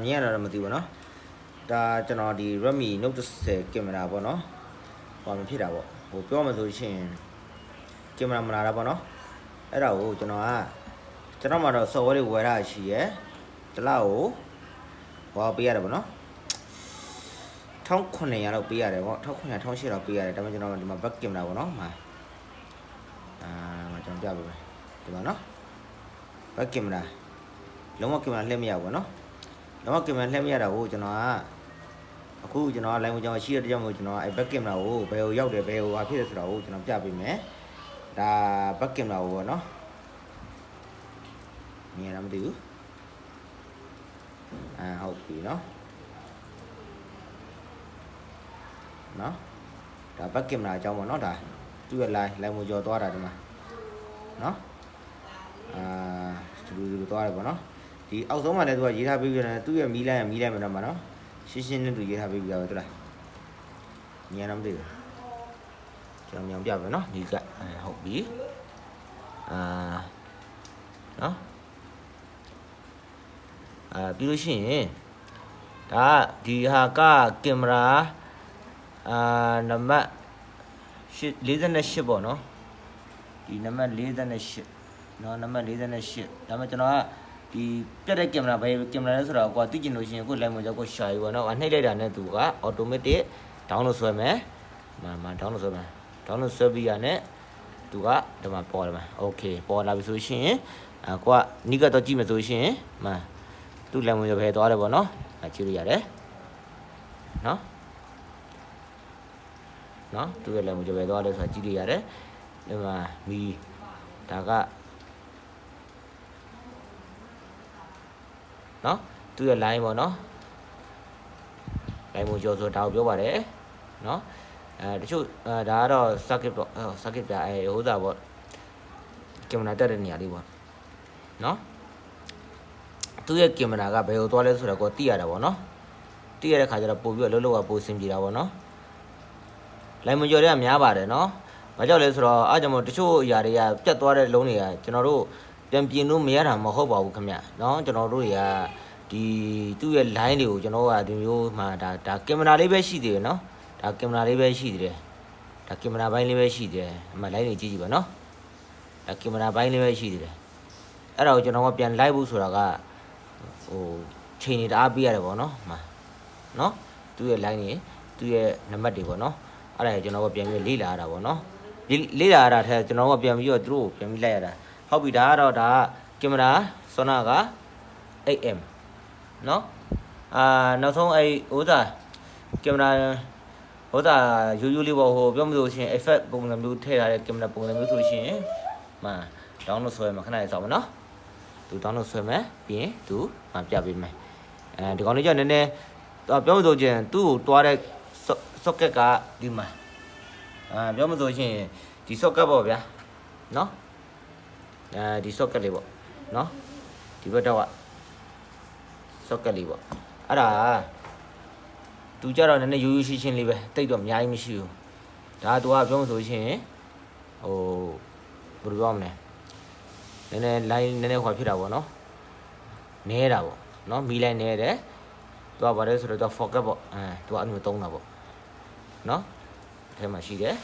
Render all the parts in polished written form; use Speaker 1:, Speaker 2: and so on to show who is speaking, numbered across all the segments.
Speaker 1: မြင်ရတာမသိဘူးနော်ဒါကျွန်တော်ဒီ Redmi Note 10ကင်မရာပေါ့နော်ဟောမဖြစ်တာပေါ့ဟိုပြောမှဆိုရှင်ကင်မရာမလာတာပေါ့နော်အဲ့ဒါကိုကျွန်တော်မှာတော့ software တွေဝယ်ရရှိရယ်တလားကိုဟောပေးရတယ်ပေါ့နော်1900လောက်ပေးရတယ်ပေါ့1900 1800လောက်ပေးရတယ်ဒါပေမဲ့ကျွန်တော်ဒီမှာ back camera ပေါ့နော်မှာကျွန်တော်ပြပေးမယ်ဒီမှာနော် back camera လုံးဝကင်မရာလှည့်မရဘူးနော်လုံးဝကင်မရာလှည့်မရတာကိုကျွန်တော်အခုကျွန်တော် line ကိုကျွန်တော်ရှိတဲ့ကြောင့်မို့ကျွန်တော်အဲ့ back camera ကိုဘယ်ကိုရောက်တယ်ဘယ်ကိုဟာဖြစ်တယ်ဆိုတာကိုကျွန်တော်ပြပေးမယ်ဒါ back camera ကိုပေါ့နော်မြင်ရမသိဘူးဟုတ်ပြီနော်ဒါ back camera အကြောင်းပေါ့နော်ဒါသူ့ရဲ့ line ကိုကျော်သွားတာဒီမှာနော်သူသွားတယ်ပေါ့နော်ဒီအောက်ဆုံးမှာလည်းသူကရေးထားပေးပြန်တယ်သူ့ရဲ့မီးလိုင်းမှာတော့မှာနော်ရှင်းနဲ့သူရေးထားပေးပြပါတော့လားညံတော့မသိဘူးကျွန်တော်မြောင်ပြမယ်နော်ဒီကဟုတ်ပြီနော်ပြီးလို့ရှိရင်ဒါဒီဟာကကင်မရာနံပါတ်48ပေါ့နော်ဒီနံပါတ်48နော်နံပါတ်48ဒါမှကျွန်တော်ကဒီပြတ်တဲ့ကင်မရာပဲကင်မရာလဲဆိုတော့ကိုကသိကျင်လို့ရှိရင်ကို line မှာကြောက်ကိုရှာယူပါတော့နှိပ်လိုက်တာနဲ့သူက automatic download ဆွဲမယ်မှာ download ဆွဲမယ် download ဆွဲပြီးရနဲ့သူကဒီမှာပေါ်လာမှာ okay ပေါ်လာပြီဆိုရှင်ကိုကနိကတော့ကြည့်မယ်ဆိုရှင်မှာသူ line မှာပဲသွားတယ်ပေါ့နော်ကြည့်လို့ရတယ်နော်သူရဲ့ line မှာပဲသွားတယ်ဆိုတာကြည့်လို့ရတယ်ဒီမှာမီဒါကနော်သူ့ရဲ့ line ပေါ့နော် line မို့ကျော်ဆိုဒါကိုပြောပါတယ်နော်တချို့ဒါကတော့ circuit ပေါ့circuit ပြဟိုးတာပေါ့ကင်မရာတက်တဲ့နေရာလေးပေါ့နော်သူ့ရဲ့ကင်မရာကဘယ်ကိုသွားလဲဆိုတော့ကိုသိရတာပေါ့နော်သိရတဲ့ခါကျတော့ပို့ပြီးတော့လောကပို့ဆင်ပြေတာပေါ့နော် line မို့ကျော်တွေကများပါတယ်နော်ဘာကြောင့်လဲဆိုတော့အားကြောင့်မို့တချို့အရာတွေကပြတ်သွားတဲ့လုံးတွေကကျွန်တော်တို့ပြန်ပြင်လို့မရတာမဟုတ်ပါဘူးခင်ဗျနော်ကျွန်တော်တို့တွေကဒီသူ့ရဲ့ line တွေကိုကျွန်တော်ကဒီမျိုးမှာဒါကင်မရာလေးပဲရှိသေးတယ်နော်ဒါကင်မရာလေးပဲရှိသေးတယ်ဒါကင်မရာဘိုင်းလေးပဲရှိသေးတယ်အမှ line တွေကြည့်ကြည့်ပါနော်ဒါကင်မရာဘိုင်းလေးပဲရှိသေးတယ်အဲ့ဒါကိုကျွန်တော်ကပြန်လိုက်ဖို့ဆိုတာကဟိုချိန်နေတအားပြရတယ်ပေါ့နော်မှာနော်သူ့ရဲ့ line တွေသူ့ရဲ့နံပါတ်တွေပေါ့နော်အဲ့ဒါကျွန်တော်ကပြန်ပြီးလေ့လာရတာပေါ့နော်လေ့လာရတာထဲကျွန်တော်ကပြန်ပြီးတော့သူတို့ပြန်ပြီးလိုက်ရတာဟုတ်ပြီဒါကတော့ဒါကင်မရာဆွမ်းနာက 8M နော်နောက်ဆုံးအဲ့ဥသာကင်မရာဥသာရိုးရိုးလေးပေါ့ဟိုပြောမလို့ရှိရင် effect ပုံစံမျိုးထည့်ထားတဲ့ကင်မရာပုံစံမျိုးဆိုရှင်မှာ download ဆွဲမှာခဏလေးစောင့်ပါနော်သူ download ဆွဲမယ်ပြီးရင်သူမှာပြပေးမယ်ဒီကောင်လေးကျနည်းနည်းပြောမလို့ချင်းသူ့ကိုတွားတဲ့ socket ကဒီမှာပြောမလို့ရှိရင်ဒီ socket ပေါ့ဗျာနော်ဒီ socket လေးပေါ့နော်ဒီဘက်တော့ socket လေးပေါ့အဲ့ဒါသူကြတော့နည်းနည်းရိုးရိုးရှင်းရှင်းလေးပဲတိတ်တော့အများကြီးမရှိဘူးဒါသူကပြောမလို့ရှိရင်ဟိုဘယ်လိုပြောမလဲနည်းနည်း line နည်းနည်းခွာဖြစ်တာပေါ့နော်နဲတာပေါ့နော်မီ line နဲတယ်သူကဘာလဲဆိုတော့သူ focus ပေါ့သူကအဲ့လိုသုံးတာပေါ့နော်အဲထဲမှာရှိတယ်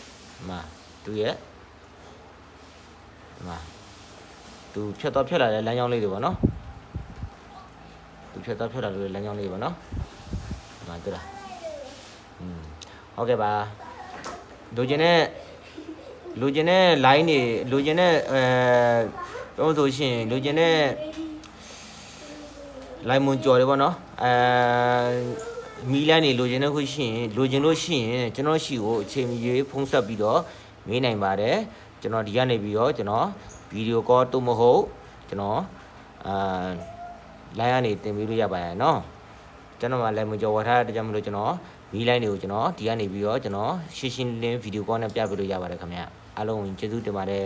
Speaker 1: မှာသူရဲ့မှာသူဖြတ်လာတဲ့လမ်းကြောင်းလေးတွေပေါ့နော်သူဖြတ်လာတဲ့လမ်းကြောင်းလေးပေါ့နော်ဒီမှာတွေ့လားဟုတ်ကဲ့ပါလိုချင်တဲ့ line တွေလိုချင်တဲ့ပြောဆိုရှင်လိုချင်တဲ့ line မွန်ကြော်တယ်ပေါ့နော်မီ line တွေလိုချင်တဲ့ခုရှိရင်လိုချင်လို့ရှိရင်ကျွန်တော်ရှိကိုအချိန်မီရေးဖုန်းဆက်ပြီးတော့မေးနိုင်ပါတယ်ကျွန်တော်ဒီကနေပြီးတော့ကျွန်တော်ဗီဒီယိုကောတို့မဟုတ်ကျွန်တော်line ကနေတင်ပေးလို့ရပါတယ်เนาะကျွန်တော်မှလည်းမကြော်ဝထားတဲ့ကြောင့်မလို့ကျွန်တော်မီ line တွေကိုကျွန်တော်ဒီကနေပြီးတော့ကျွန်တော်ရှင်းလင်းဗီဒီယိုကောနဲ့ပြပေးလို့ရပါတယ်ခင်ဗျအားလုံးကျေးဇူးတင်ပါတယ်